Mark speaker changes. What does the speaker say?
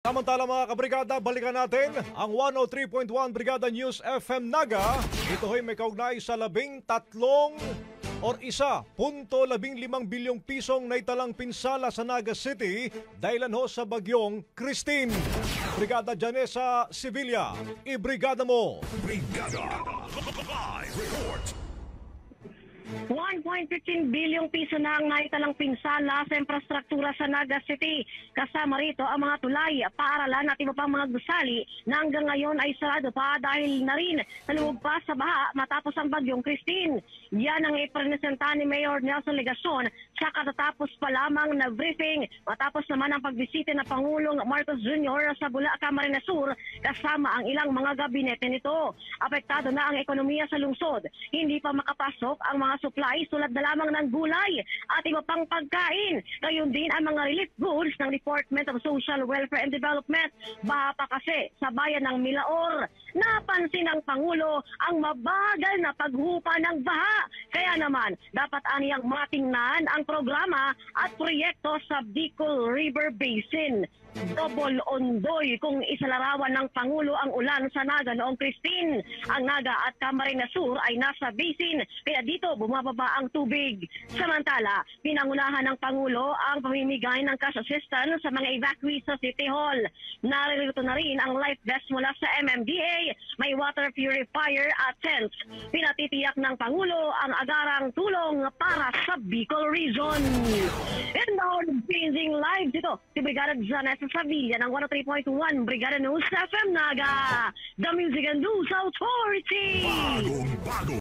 Speaker 1: Samantala mga kabrigada, balikan natin ang 103.1 Brigada News FM Naga. Ito ay may kaugnay sa 13 or 1.15 bilyong pisong naitalang pinsala sa Naga City dahilan ho sa bagyong Christine. Brigada Janessa Sevilla, ibrigada mo!
Speaker 2: Brigada Live Report!
Speaker 3: 1.15 bilyong piso na ang naitalang pinsala sa infrastruktura sa Naga City. Kasama rito ang mga tulay, paaralan at iba pang mga gusali na hanggang ngayon ay sarado pa dahil na rin nalubog pa sa baha matapos ang bagyong Christine. Yan ang ipresenta ni Mayor Nelson Legacion sa katatapos pa lamang na briefing matapos naman ang pagbisita ng Pangulong Marcos Jr. sa Bula, Camarines Sur kasama ang ilang mga gabinete nito. Apektado na ang ekonomiya sa lungsod. Hindi pa makapasok ang mga supplies tulad na lamang ng gulay at iba pang pagkain. Gayon din ang mga relief goods ng Department of Social Welfare and Development. Baha pa kasi sa bayan ng Milaor. Napansin ng Pangulo ang mabagal na paghupa ng baha. Kaya naman, dapat aniyang matingnan ang programa at proyekto sa Bicol River Basin. Double ondoy kung isalarawan ng Pangulo ang ulan sa Naga noong Christine. Ang Naga at Camarines Sur ay nasa basin, kaya dito bumababa ang tubig. Samantala, pinangunahan ng Pangulo ang pamimigay ng cash assistance sa mga evacuees sa City Hall. Naririto na rin ang life vest mula sa MMDA, may water purifier at tents. Pinatitiyak ng Pangulo ang agarang tulong para sa Bicol Region. And now, changing lives ito, si Brigada Janessa Sevilla ng 103.1 Brigada News FM Naga, the Music and News Authority.
Speaker 2: Bagong